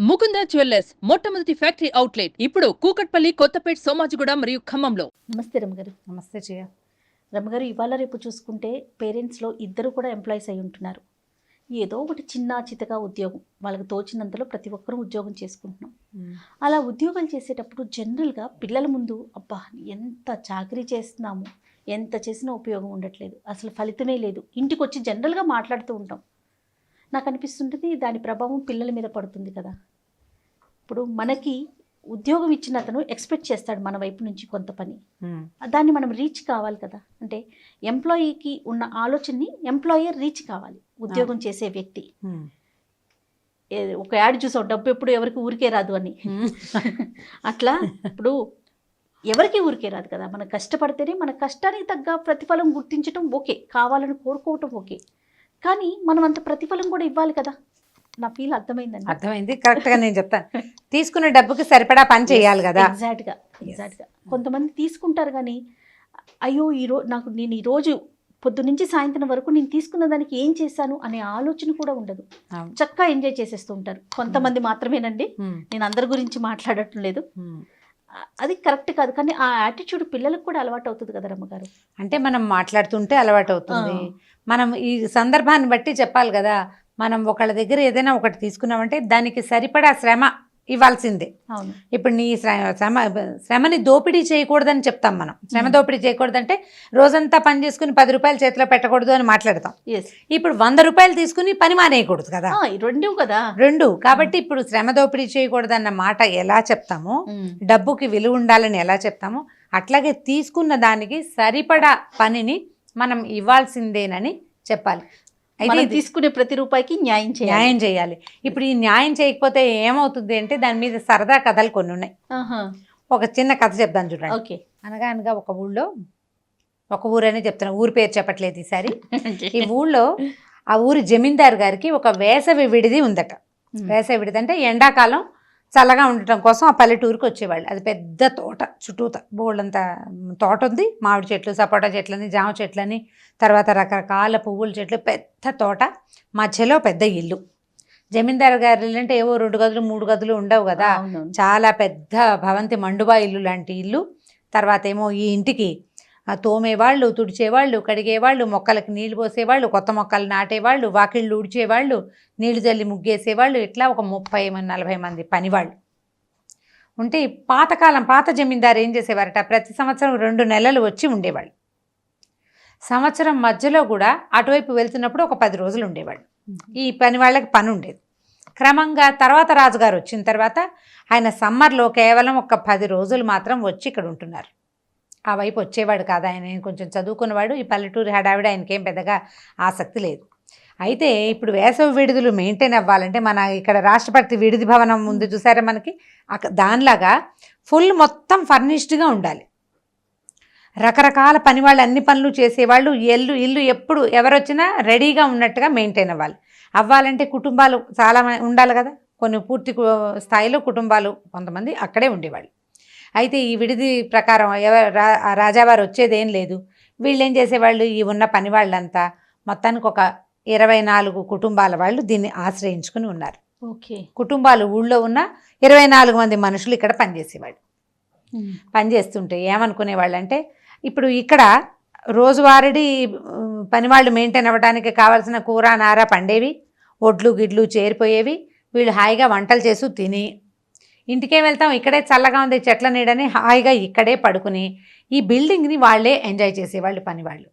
Mukunda jewellers మొట్టమొదటి factory outlet ఇప్పుడు కూకట్పల్లి, కొత్తపేట్, సోమాజిగూడ మరియు ఖమ్మంలో. నమస్తే రమ్మగారు. నమస్తే జయ. రమ్మగారు, ఇవాళ రేపు చూసుకుంటే పేరెంట్స్లో ఇద్దరు కూడా ఎంప్లాయీస్ అయి ఉంటున్నారు. ఏదో ఒకటి చిన్న చితగా ఉద్యోగం, వాళ్ళకి తోచినంతలో ప్రతి ఒక్కరూ ఉద్యోగం చేసుకుంటున్నాం. అలా ఉద్యోగాలు చేసేటప్పుడు జనరల్గా పిల్లల ముందు అబ్బా ఎంత చాకరీ చేస్తున్నాము, ఎంత చేసినా ఉపయోగం ఉండట్లేదు, అసలు ఫలితమే లేదు, ఇంటికి వచ్చి జనరల్గా మాట్లాడుతూ ఉంటాం. నాకు అనిపిస్తుంటుంది దాని ప్రభావం పిల్లల మీద పడుతుంది కదా. ఇప్పుడు మనకి ఉద్యోగం ఇచ్చిన అతను ఎక్స్పెక్ట్ చేస్తాడు మన వైపు నుంచి కొంత పని, దాన్ని మనం రీచ్ కావాలి కదా. అంటే ఎంప్లాయీకి ఉన్న ఆలోచనని ఎంప్లాయర్ రీచ్ కావాలి, ఉద్యోగం చేసే వ్యక్తి. ఒక యాడ్ చూసాం, డబ్బు ఎప్పుడు ఎవరికి ఊరికే రాదు అని. అట్లా ఇప్పుడు ఎవరికి ఊరికే రాదు కదా, మనం కష్టపడితేనే మన కష్టానికి తగ్గ ప్రతిఫలం గుర్తించడం ఓకే, కావాలని కోరుకోవటం ఓకే, కానీ మనం అంత ప్రతిఫలం కూడా ఇవ్వాలి కదా. నా ఫీల్ అర్థమైందండి. అర్థమైంది, కరెక్ట్గా నేను చెప్తాను. తీసుకున్న డబ్బుకి సరిపడా పని చేయాలి కదా. ఎగ్జాక్ట్గా కొంతమంది తీసుకుంటారు కానీ అయ్యో నేను ఈరోజు పొద్దు నుంచి సాయంత్రం వరకు నేను తీసుకున్న దానికి ఏం చేశాను అనే ఆలోచన కూడా ఉండదు, చక్కగా ఎంజాయ్ చేసేస్తూ ఉంటారు. కొంతమంది మాత్రమేనండి, నేను అందరి గురించి మాట్లాడటం లేదు, అది కరెక్ట్ కాదు. కానీ ఆ యాటిట్యూడ్ పిల్లలకు కూడా అలవాటు అవుతుంది కదా రమ్మగారు. అంటే మనం మాట్లాడుతుంటే అలవాటు అవుతుంది. మనం ఈ సందర్భాన్ని బట్టి చెప్పాలి కదా. మనం ఒకళ్ళ దగ్గర ఏదైనా ఒకటి తీసుకున్నామంటే దానికి సరిపడా శ్రమ ఇవ్వాల్సిందే. అవును. ఇప్పుడు నీ శ్రమని దోపిడీ చేయకూడదని చెప్తాం మనం. శ్రమ దోపిడీ చేయకూడదంటే రోజంతా పని చేసుకుని 10 రూపాయలు చేతిలో పెట్టకూడదు అని మాట్లాడతాం. ఇప్పుడు 100 రూపాయలు తీసుకుని పని మానేయకూడదు కదా, రెండు. కాబట్టి ఇప్పుడు శ్రమ దోపిడీ చేయకూడదన్న మాట ఎలా చెప్తామో, డబ్బుకి విలువ ఉండాలని ఎలా చెప్తామో, అట్లాగే తీసుకున్న దానికి సరిపడా పనిని మనం ఇవ్వాల్సిందేనని చెప్పాలి. అయితే తీసుకునే ప్రతి రూపాయికి న్యాయం చేయాలి. ఇప్పుడు ఈ న్యాయం చేయకపోతే ఏమవుతుంది అంటే దాని మీద సరదా కథలు కొన్ని ఉన్నాయి. ఒక చిన్న కథ చెప్తాను చూడండి. ఓకే. అనగా ఒక ఊళ్ళో, ఒక ఊరనే చెప్తాను, ఊరి పేరు చెప్పట్లేదు ఈసారి. ఈ ఊళ్ళో ఆ ఊరి జమీందారు గారికి ఒక వేసవి విడిది ఉందట. వేసవి విడిది అంటే ఎండాకాలం చల్లగా ఉండటం కోసం ఆ పల్లెటూరుకి వచ్చేవాళ్ళు. అది పెద్ద తోట, చుట్టూత బోళ్ళంత తోట ఉంది. మామిడి చెట్లు, సపోటా చెట్లని, జామ చెట్లని, తర్వాత రకరకాల పువ్వుల చెట్లు, పెద్ద తోట, మధ్యలో పెద్ద ఇల్లు. జమీందారు గారి ఇల్లు అంటే ఏవో 2 గదులు 3 గదులు ఉండవు కదా, చాలా పెద్ద భవంతి, మండువా ఇల్లు లాంటి ఇల్లు. తర్వాత ఏమో ఈ ఇంటికి తోమేవాళ్ళు, తుడిచేవాళ్ళు, కడిగేవాళ్ళు, మొక్కలకి నీళ్లు పోసేవాళ్ళు, కొత్త మొక్కలు నాటేవాళ్ళు, వాకిళ్ళు ఊడ్చేవాళ్ళు, నీళ్లు జల్లి ముగ్గేసేవాళ్ళు, ఇట్లా ఒక 30-40 మంది పనివాళ్ళు ఉంటే, పాత జమీందారు ఏం చేసేవారట, ప్రతి సంవత్సరం 2 నెలలు వచ్చి ఉండేవాళ్ళు. సంవత్సరం మధ్యలో కూడా అటువైపు వెళ్తున్నప్పుడు ఒక 10 రోజులు ఉండేవాళ్ళు. ఈ పని వాళ్ళకి పని ఉండేది. క్రమంగా తర్వాత రాజుగారు వచ్చిన తర్వాత ఆయన సమ్మర్లో కేవలం ఒక 10 రోజులు మాత్రం వచ్చి ఇక్కడ ఉంటున్నారు. ఆ వైపు వచ్చేవాడు కాదు. ఆయన కొంచెం చదువుకున్నవాడు. ఈ పల్లెటూరు హడావిడ ఆయనకేం పెద్దగా ఆసక్తి లేదు. అయితే ఇప్పుడు వేసవి విడుదలు మెయింటైన్ అవ్వాలంటే మన ఇక్కడ రాష్ట్రపతి విడిది భవనం ముందు చూసారా మనకి, దానిలాగా ఫుల్ మొత్తం ఫర్నిష్డ్గా ఉండాలి. రకరకాల పని వాళ్ళు, అన్ని పనులు చేసేవాళ్ళు, ఇల్లు ఎప్పుడు ఎవరొచ్చినా రెడీగా ఉన్నట్టుగా మెయింటైన్ అవ్వాలంటే కుటుంబాలు చాలా ఉండాలి కదా. కొన్ని పూర్తి స్థాయిలో కుటుంబాలు కొంతమంది అక్కడే ఉండేవాళ్ళు. అయితే ఈ విడిది ప్రకారం రాజావారు వచ్చేదేం లేదు. వీళ్ళు ఏం చేసేవాళ్ళు, ఈ ఉన్న పని వాళ్ళంతా మొత్తానికి ఒక 24 కుటుంబాల వాళ్ళు దీన్ని ఆశ్రయించుకుని ఉన్నారు. ఓకే. కుటుంబాలు ఊళ్ళో ఉన్న 24 మంది మనుషులు ఇక్కడ పనిచేసేవాళ్ళు. పనిచేస్తుంటే ఏమనుకునేవాళ్ళు అంటే, ఇప్పుడు ఇక్కడ రోజువారీ పనివాళ్ళు మెయింటైన్ అవ్వడానికి కావాల్సిన కూర నార పండేవి, ఒడ్లు గిడ్లు చేరిపోయేవి. వీళ్ళు హాయిగా వంటలు చేసి తిని ఇంటికే వెళ్తాం, ఇక్కడే చల్లగా ఉంది చెట్ల నీడని హాయిగా ఇక్కడే పడుకుని ఈ బిల్డింగ్ని వాళ్ళే ఎంజాయ్ చేసేవాళ్ళు పనివాళ్ళు.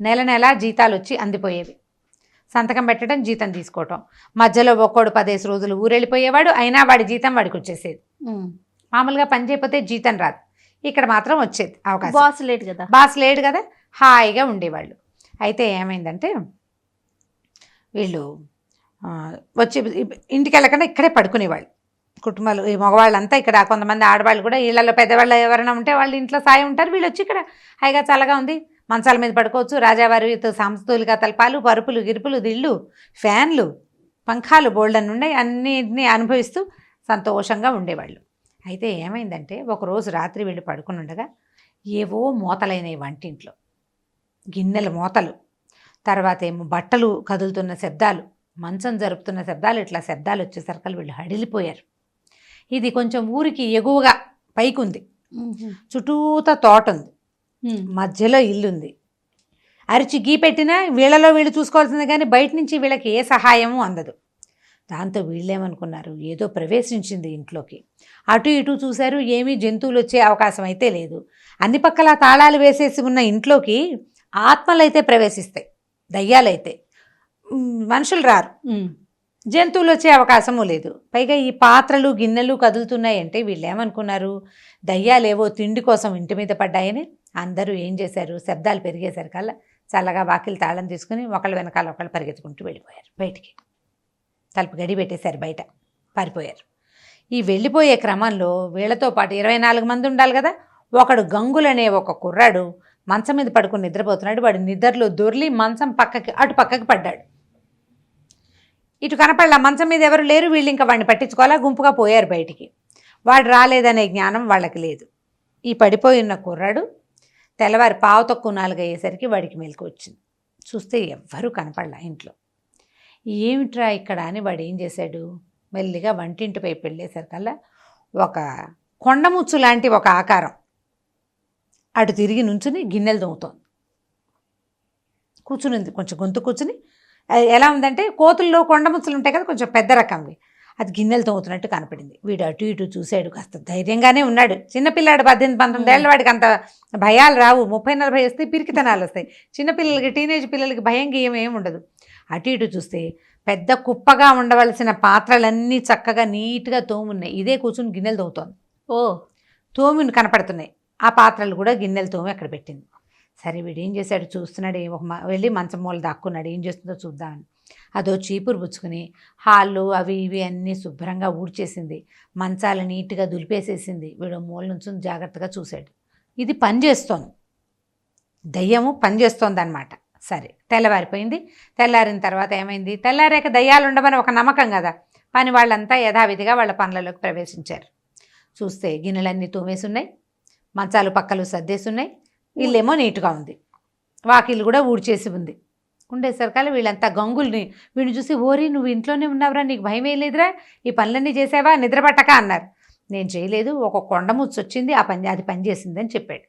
నెల జీతాలు వచ్చి అందిపోయేవి. సంతకం పెట్టడం, జీతం తీసుకోవటం, మధ్యలో ఒక్కోడు 10 రోజులు ఊరెళ్ళిపోయేవాడు. అయినా వాడి జీతం వాడికి వచ్చేసేది. మామూలుగా పని చేయకపోతే జీతం రాదు, ఇక్కడ మాత్రం వచ్చేది అవకాశం. బాస్ లేడు కదా, హాయిగా ఉండేవాళ్ళు. అయితే ఏమైందంటే వీళ్ళు వచ్చి ఇంటికి వెళ్ళకుండా ఇక్కడే పడుకునేవాళ్ళు కుటుంబాలు. ఈ మగవాళ్ళంతా ఇక్కడ, కొంతమంది ఆడవాళ్ళు కూడా ఇళ్లలో పెద్దవాళ్ళు ఎవరైనా ఉంటే వాళ్ళు ఇంట్లో సాయం ఉంటారు. వీళ్ళు వచ్చి ఇక్కడ హాయిగా చల్లగా ఉంది, మంచాల మీద పడుకోవచ్చు. రాజావారితో సమతుల్యంగా తలపాలు, పరుపులు, గిరుపులు, దిళ్ళు, ఫ్యాన్లు, పంఖాలు బోల్డన్ ఉన్నాయి, అన్నిటినీ అనుభవిస్తూ సంతోషంగా ఉండేవాళ్ళు. అయితే ఏమైందంటే ఒకరోజు రాత్రి వీళ్ళు పడుకుని ఉండగా ఏవో మోతలైనవి వంటింట్లో, గిన్నెల మోతలు, తర్వాత ఏమో బట్టలు కదులుతున్న శబ్దాలు, మంచం జరుపుతున్న శబ్దాలు ఇట్లా శబ్దాలు వచ్చేసరికి వీళ్ళు హడిలిపోయారు. ఇది కొంచెం ఊరికి ఎగువగా పైకి ఉంది, చుట్టూతా తోట ఉంది, మధ్యలో ఇల్లుంది. అరిచి గీ పెట్టినా వీళ్ళలో వీళ్ళు చూసుకోవాల్సిందే కానీ బయట నుంచి వీళ్ళకి ఏ సహాయము అందదు. దాంతో వీళ్ళేమనుకున్నారు, ఏదో ప్రవేశించింది ఇంట్లోకి. అటు ఇటు చూశారు, ఏమీ జంతువులు వచ్చే అవకాశం అయితే లేదు. అన్ని పక్కల తాళాలు వేసేసి ఉన్న ఇంట్లోకి ఆత్మలైతే ప్రవేశిస్తాయి, దయ్యాలైతే, మనుషులు రారు, జంతువులు వచ్చే అవకాశము లేదు. పైగా ఈ పాత్రలు గిన్నెలు కదులుతున్నాయంటే వీళ్ళు ఏమనుకున్నారు, దయ్యాలేవో తిండి కోసం ఇంటి మీద పడ్డాయని అందరూ ఏం చేశారు, శబ్దాలు పెరిగేసరికల్లా చల్లగా వాకిలి తాళం తీసుకుని ఒకళ్ళ వెనకాల ఒకళ్ళు పరిగెత్తుకుంటూ వెళ్ళిపోయారు బయటికి. తలుపు గడి పెట్టేశారు, బయట పారిపోయారు. ఈ వెళ్ళిపోయే క్రమంలో వీళ్ళతో పాటు 24 మంది ఉండాలి కదా, ఒకడు గంగులనే ఒక కుర్రాడు మంచం మీద పడుకుని నిద్రపోతున్నాడు. వాడు నిద్రలో దొర్లి మంచం పక్కకి అటు పక్కకి పడ్డాడు. ఇటు కనపడలా, మంచం మీద ఎవరు లేరు. వీళ్ళు ఇంకా వాడిని పట్టించుకోవాలా, గుంపుగా పోయారు బయటికి. వాడు రాలేదనే జ్ఞానం వాళ్ళకి లేదు. ఈ పడిపోయి ఉన్న కుర్రాడు తెల్లవారి 3:45 అయ్యేసరికి వాడికి మెలకు వచ్చింది. చూస్తే ఎవ్వరూ కనపడలా ఇంట్లో. ఏమిట్రా ఇక్కడ అని వాడు ఏం చేశాడు, మెల్లిగా వంటింటి వైపు వెళ్ళేసరికల్లా ఒక కొండముచ్చు లాంటి ఒక ఆకారం అటు తిరిగి నుంచుని గిన్నెలు తోముతోంది. కూర్చునింది, కొంచెం గొంతు కూర్చుని. ఎలా ఉందంటే కోతుల్లో కొండముచ్చులు ఉంటాయి కదా, కొంచెం పెద్ద రకంవి, అది గిన్నెలు తోముతున్నట్టు కనపడింది. వీడు అటు ఇటు చూశాడు, కాస్త ధైర్యంగానే ఉన్నాడు. చిన్నపిల్లాడు 18-19 ఏళ్ళ వాడికి అంత భయాలు రావు. 30-40 వస్తే పిరికితనాలు వస్తాయి. చిన్నపిల్లలకి, టీనేజ్ పిల్లలకి భయం గీయం ఏమి ఉండదు. అటు ఇటు చూస్తే పెద్ద కుప్పగా ఉండవలసిన పాత్రలన్నీ చక్కగా నీట్గా తోమున్నాయి. ఇదే కూర్చుని గిన్నెలు తోముతోంది. తోముని కనపడుతున్నాయి. ఆ పాత్రలు కూడా గిన్నెలు తోమి అక్కడ పెట్టింది. సరే వీడు ఏం చేశాడు, చూస్తున్నాడు. వెళ్ళి మంచం మూల దాక్కున్నాడు, ఏం చేస్తుందో చూద్దామని. అదో చీపురు పుచ్చుకుని హాళ్ళు అవి ఇవి అన్నీ శుభ్రంగా ఊడ్చేసింది. మంచాలు నీట్గా దులిపేసేసింది. వీడు మూల నుంచి జాగ్రత్తగా చూశాడు. ఇది పనిచేస్తోంది, దయ్యము పనిచేస్తోంది అన్నమాట. సరే తెల్లవారిపోయింది. తెల్లారిన తర్వాత ఏమైంది, తెల్లారాక దయ్యాలు ఉండమని ఒక నమ్మకం కదా, పని వాళ్ళంతా యథావిధిగా వాళ్ళ పనులలోకి ప్రవేశించారు. చూస్తే గిన్నెలన్నీ తోమేసి ఉన్నాయి, మంచాలు పక్కలు సర్దేసి ఇల్లేమో నీట్గా ఉంది, వాకిళ్ళు కూడా ఊడ్చేసి ఉంది. ఉండేసరికల్లా వీళ్ళంతా గంగుల్ని వీడిని చూసి, ఓరి నువ్వు ఇంట్లోనే ఉన్నావురా, నీకు భయం వేయలేదురా, ఈ పనులన్నీ చేసావా, నిద్రపట్టక అన్నారు. నేను చేయలేదు, ఒక కొండముచ్చు వచ్చింది, అది పని చేసిందని చెప్పాడు.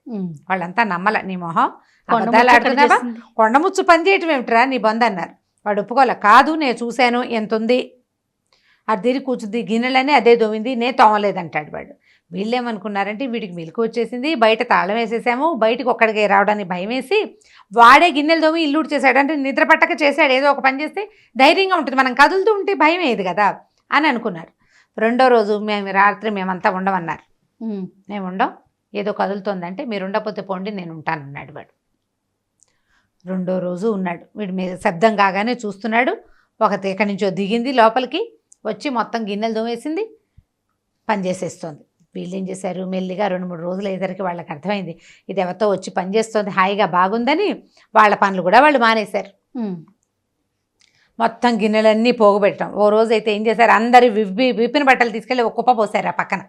వాళ్ళంతా నమ్మల, నీ మొహం అబద్ధాలు ఆడుతున్నావా, కొండముచ్చు పని చేయటం ఏమిట్రా నీ బంద్ అన్నారు. వాడు ఒప్పుకోలే, కాదు నేను చూశాను, ఎంత ఉంది, అది తిరిగి కూర్చుంది, గిన్నెలనే అదే దోమింది, నేను తోమలేదంటాడు వాడు. వీళ్ళేమనుకున్నారంటే వీడికి మెలకు వచ్చేసింది, బయట తాళం వేసేసాము, బయటకు ఒక్కడికి రావడానికి భయం వేసి వాడే గిన్నెలు తోమి ఇల్లు చేశాడు. అంటే నిద్ర పట్టక చేశాడు, ఏదో ఒక పని చేస్తే ధైర్యంగా ఉంటుంది, మనం కదులుతూ ఉంటే భయం ఏది కదా అని అనుకున్నారు. రెండో రోజు రాత్రి మేమంతా ఉండమన్నారు. మేము ఉండం, ఏదో కదులుతోందంటే మీరు ఉండకపోతే పోండి, నేను ఉంటానన్నాడు వాడు. రెండో రోజు ఉన్నాడు. వీడి మీద శబ్దం కాగానే చూస్తున్నాడు. ఒకటి ఎక్కడి నుంచో దిగింది, లోపలికి వచ్చి మొత్తం గిన్నెలు తోమేసింది, పని చేసేస్తోంది. వీళ్ళు ఏం చేశారు, మెల్లిగా 2-3 రోజులు అయ్యేసరికి వాళ్ళకి అర్థమైంది ఇది ఎవరితో వచ్చి పని చేస్తోంది, హాయిగా బాగుందని వాళ్ళ పనులు కూడా వాళ్ళు మానేశారు. మొత్తం గిన్నెలన్నీ పోగుపెట్టడం. ఓ రోజు అయితే ఏం చేశారు, అందరి విప్పిన బట్టలు తీసుకెళ్ళి ఒక కుప్ప పోసారు ఆ పక్కన.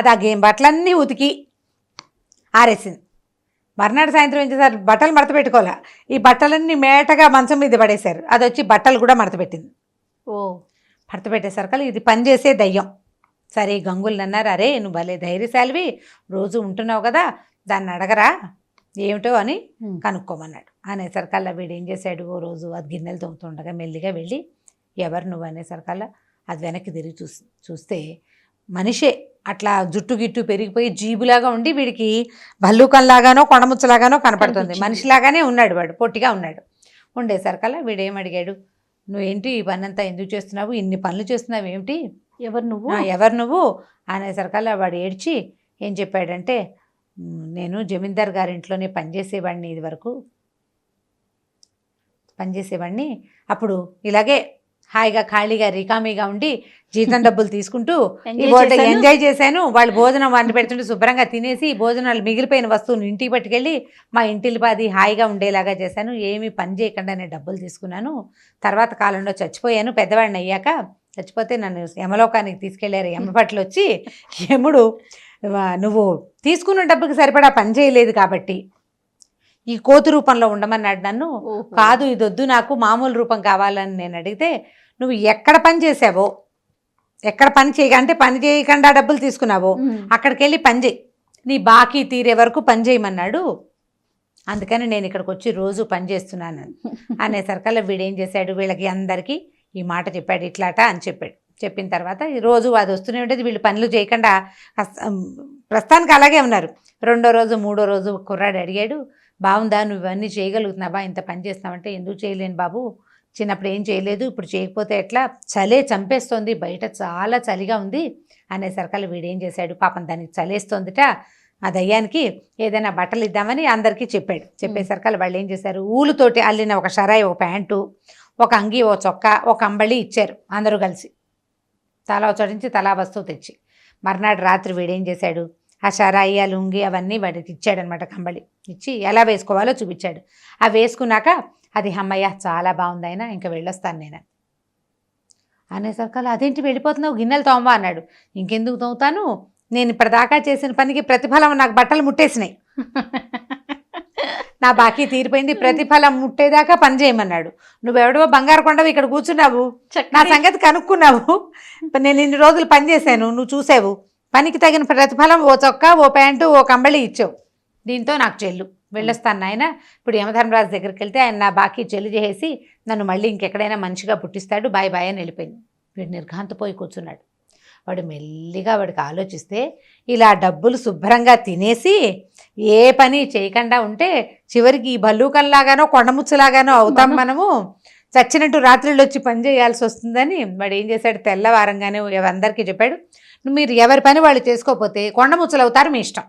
అది ఆ బట్టలన్నీ ఉతికి ఆరేసింది. మర్నాడు సాయంత్రం ఏం చేశారు, బట్టలు మడత పెట్టుకోలే, ఈ బట్టలన్నీ మేటగా మంచం మీద పడేశారు. అది వచ్చి బట్టలు కూడా మడత పెట్టింది. మడత పెట్టేసరికి ఇది పనిచేసే దయ్యం. సరే గంగులు అన్నారు, అరే నువ్వు భలే ధైర్యశాలివి, రోజు ఉంటున్నావు కదా, దాన్ని అడగరా ఏమిటో అని కనుక్కోమన్నాడు. అనేసరికల్లా వీడు ఏం చేశాడు, ఓ రోజు అది గిన్నెలు తోముతుండగా మెల్లిగా వెళ్ళి ఎవరు నువ్వు అనేసరికల్లా అది వెనక్కి తిరిగి చూస్తే మనిషే, అట్లా జుట్టు గిట్టు పెరిగిపోయి జీబులాగా ఉండి వీడికి భల్లూకంలాగానో కొండముచ్చలాగానో కనపడుతుంది. మనిషిలాగానే ఉన్నాడు వాడు, పొట్టిగా ఉన్నాడు. ఉండేసరికల్లా వీడేమడిగాడు, నువ్వేంటి ఈ పని అంతా ఎందుకు చేస్తున్నావు, ఇన్ని పనులు చేస్తున్నావు ఏమిటి, ఎవరు నువ్వు అనేసరికల్లా వాడు ఏడ్చి ఏం చెప్పాడంటే, నేను జమీందార్ గారింట్లోనే పనిచేసేవాడిని, ఇది వరకు పనిచేసేవాడిని, అప్పుడు ఇలాగే హాయిగా ఖాళీగా రికామీగా ఉండి జీతం డబ్బులు తీసుకుంటూ ఎంజాయ్ చేశాను. వాళ్ళు భోజనం వండి పెడుతుంటే శుభ్రంగా తినేసి భోజనాలు మిగిలిపోయిన వస్తువులు ఇంటికి పట్టుకెళ్ళి మా ఇంటిల్లిపాది హాయిగా ఉండేలాగా చేశాను, ఏమీ పని చేయకుండా నేను డబ్బులు తీసుకున్నాను. తర్వాత కాలంలో చచ్చిపోయాను, పెద్దవాడిని అయ్యాక చచ్చిపోతే నన్ను యమలోకానికి తీసుకెళ్లారు యమపట్లు వచ్చి, యముడు నువ్వు తీసుకున్న డబ్బుకి సరిపడా పని చేయలేదు కాబట్టి ఈ కోతి రూపంలో ఉండమన్నాడు నన్ను. ఓహో. కాదు ఇది వద్దు, నాకు మామూలు రూపం కావాలని నేను అడిగితే, నువ్వు ఎక్కడ పని చేసావో, ఎక్కడ పని అంటే పని చేయకుండా డబ్బులు తీసుకున్నావో అక్కడికి వెళ్ళి పని చేయి, నీ బాకీ తీరే వరకు పని చేయమన్నాడు. అందుకని నేను ఇక్కడికి వచ్చి రోజు పని చేస్తున్నాను అనేసరికల్లా వీడేం చేశాడు, వీళ్ళకి అందరికీ ఈ మాట చెప్పాడు, ఇట్లాట అని చెప్పాడు. చెప్పిన తర్వాత ఈ రోజు అది వస్తూనే ఉండేది, వీళ్ళు పనులు చేయకుండా ప్రస్తుతానికి అలాగే ఉన్నారు. రెండో రోజు మూడో రోజు కుర్రాడు అడిగాడు, బాగుందా, నువ్వు ఇవన్నీ చేయగలుగుతున్నావా, ఇంత పని చేస్తున్నావంటే, ఎందుకు చేయలేను బాబు, చిన్నప్పుడు ఏం చేయలేదు, ఇప్పుడు చేయకపోతే ఎట్లా, చలే చంపేస్తోంది, బయట చాలా చలిగా ఉంది అనేసరికల్లా వీడేం చేశాడు, పాపం దానికి చలేస్తోందిట, ఆ దయ్యానికి ఏదైనా బట్టలు ఇద్దామని అందరికీ చెప్పాడు. చెప్పేసరికల్లా వాళ్ళు ఏం చేశారు, ఊలుతోటి అల్లిన ఒక షరాయి, ఒక ప్యాంటు, ఒక అంగి, ఒక చొక్కా, ఒక అంబళి ఇచ్చారు అందరూ కలిసి, తలా చోటించి తలా వస్తువు తెచ్చి. మర్నాడు రాత్రి వీడేం చేశాడు, ఆ షరాయి, ఆ లుంగి అవన్నీ వాడికి ఇచ్చాడనమాట, కంబళి ఇచ్చి ఎలా వేసుకోవాలో చూపించాడు. అవి వేసుకున్నాక అది అమ్మయ్య చాలా బాగుంది అయినా ఇంకా వెళ్ళొస్తాను నేను అనేసరికల్లా, అదేంటి వెళ్ళిపోతున్నావు, గిన్నెలు తోమవా అన్నాడు. ఇంకెందుకు తోముతాను, నేను ఇప్పటిదాకా చేసిన పనికి ప్రతిఫలం నాకు బట్టలు ముట్టేసినాయి, నా బాకీ తీరిపోయింది, ప్రతిఫలం ముట్టేదాకా పని చేయమన్నాడు. నువ్వెవడో బంగారు కొండవు ఇక్కడ కూర్చున్నావు, నా సంగతి కనుక్కున్నావు, నేను ఇన్ని రోజులు పని చేశాను, నువ్వు చూసావు, పనికి తగిన ప్రతిఫలం ఓ చొక్కా, ఓ ప్యాంటు, ఓ కంబళి ఇచ్చావు, దీంతో నాకు చెల్లు, వెళ్ళొస్తాను నాయన. ఇప్పుడు యమధర్మరాజు దగ్గరికి వెళ్తే ఆయన నా బాకీ చెల్లు చేసి నన్ను మళ్ళీ ఇంకెక్కడైనా మంచిగా పుట్టిస్తాడు, బాయ్ బాయ్ అని వెళ్ళిపోయింది. వీడు నిర్ఘాంతపోయి కూర్చున్నాడు. వాడు మెల్లిగా వాడికి ఆలోచిస్తే, ఇలా డబ్బులు శుభ్రంగా తినేసి ఏ పని చేయకుండా ఉంటే చివరికి ఈ భల్లూకంలాగానో కొండముచ్చులాగానో అవుతాం మనము, చచ్చినట్టు రాత్రిళ్ళు వచ్చి పని చేయాల్సి వస్తుందని వాడు ఏం చేశాడు, తెల్లవారంగానే అందరికీ చెప్పాడు, మీరు ఎవరి పని వాళ్ళు చేసుకోకపోతే కొండముచ్చులు అవుతారు, మీ ఇష్టం.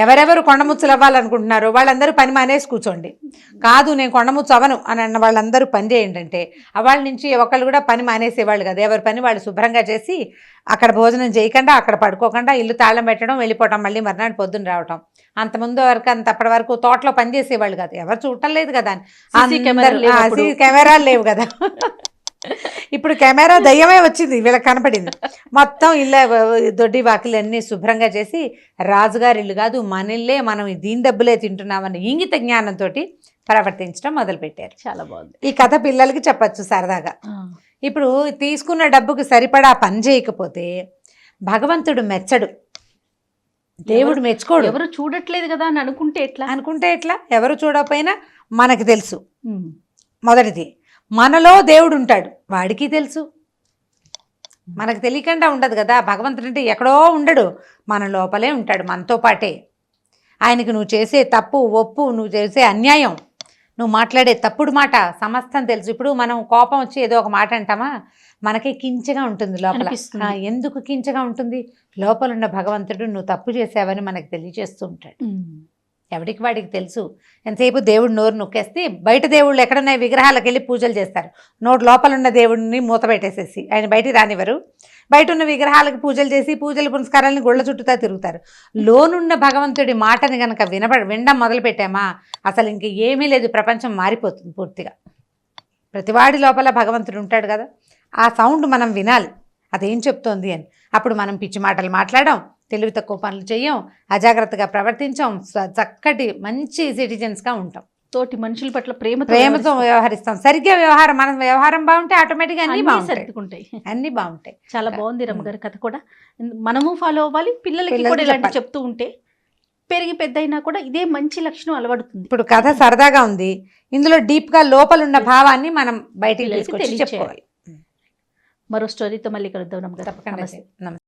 ఎవరెవరు కొండముచ్చులు అవ్వాలనుకుంటున్నారో వాళ్ళందరూ పని మానేసి కూర్చోండి, కాదు నేను కొండముచ్చు అవను అని అన్న వాళ్ళందరూ పని చేయండి అంటే, వాళ్ళ నుంచి ఒకళ్ళు కూడా పని మానేసేవాళ్ళు కదా, ఎవరి పని వాళ్ళు శుభ్రంగా చేసి అక్కడ భోజనం చేయకుండా, అక్కడ పడుకోకుండా, ఇల్లు తాళం పెట్టడం, వెళ్ళిపోవటం, మళ్ళీ మర్నాడు పొద్దున్న రావటం. అంతకుముందు వరకు అప్పటి వరకు తోటలో పని చేసేవాళ్ళు కదా, ఎవరు చూడటం లేదు కదా, కెమెరాలు లేవు కదా. ఇప్పుడు కెమెరా దయ్యమే వచ్చింది, వీళ్ళకి కనపడింది. మొత్తం ఇల్లు దొడ్డి వాకిలు అన్నీ శుభ్రంగా చేసి, రాజుగారి ఇల్లు కాదు మన ఇల్లే, మనం దీని డబ్బులే తింటున్నామని ఇంగిత జ్ఞానంతో ప్రవర్తించడం మొదలుపెట్టారు. చాలా బాగుంది. ఈ కథ పిల్లలకి చెప్పచ్చు సరదాగా. ఇప్పుడు తీసుకున్న డబ్బుకి సరిపడా పని చేయకపోతే భగవంతుడు మెచ్చడు, దేవుడు మెచ్చుకోడు. ఎవరు చూడట్లేదు కదా అని అనుకుంటే ఎట్లా, ఎవరు చూడకపోయినా మనకి తెలుసు. మొదటిది, మనలో దేవుడు ఉంటాడు, వాడికి తెలుసు, మనకు తెలియకుండా ఉండదు కదా. భగవంతుడు అంటే ఎక్కడో ఉండడు, మన లోపలే ఉంటాడు, మనతో పాటే. ఆయనకి నువ్వు చేసే తప్పు ఒప్పు, నువ్వు చేసే అన్యాయం, నువ్వు మాట్లాడే తప్పుడు మాట సమస్తం తెలుసు. ఇప్పుడు మనం కోపం వచ్చి ఏదో ఒక మాట అంటామా, మనకి కించగా ఉంటుంది లోపల. ఎందుకు కించగా ఉంటుంది, లోపల ఉన్న భగవంతుడు నువ్వు తప్పు చేసావని మనకు తెలియజేస్తూ ఉంటాడు. ఎవడికి వాడికి తెలుసు. ఎంతసేపు దేవుడు నోరు నొక్కేస్తే, బయట దేవుళ్ళు ఎక్కడున్నాయి విగ్రహాలకు వెళ్ళి పూజలు చేస్తారు, నోటు లోపల ఉన్న దేవుడిని మూత పెట్టేసేసి ఆయన బయటికి రానివ్వరు, బయట ఉన్న విగ్రహాలకు పూజలు చేసి పూజలు పునస్కారాలని గుళ్ళ చుట్టూతా తిరుగుతారు. లోనున్న భగవంతుడి మాటని కనుక వినడం మొదలుపెట్టామా, అసలు ఇంక ఏమీ లేదు, ప్రపంచం మారిపోతుంది పూర్తిగా. ప్రతివాడి లోపల భగవంతుడు ఉంటాడు కదా, ఆ సౌండ్ మనం వినాలి, అదేం చెప్తోంది అని. అప్పుడు మనం పిచ్చి మాటలు మాట్లాడడం, తెలివి తక్కువ పనులు చెయ్యం, అజాగ్రత్తగా ప్రవర్తించాం, చక్కటి మంచి సిటిజన్స్గా ఉంటాం, తోటి మనుషుల పట్ల ప్రేమతో వ్యవహరిస్తాం. సరిగ్గా మన వ్యవహారం బాగుంటే ఆటోమేటిక్గా అన్ని బాగుంటాయి. చాలా బాగుంది రమ్మగారి కథ కూడా. మనము ఫాలో అవ్వాలి, పిల్లలకి కూడా ఇలాంటి చెప్తూ ఉంటే పెరిగి పెద్ద అయినా కూడా ఇదే మంచి లక్షణం అలవడుతుంది. ఇప్పుడు కథ సరదాగా ఉంది, ఇందులో డీప్గా లోపలున్న భావాన్ని మనం బయటికి తీసుకొచ్చి చెప్పుకోవాలి. మరో స్టోరీతో మళ్ళీ కలుద్దాం. తప్పకుండా. నమస్తే.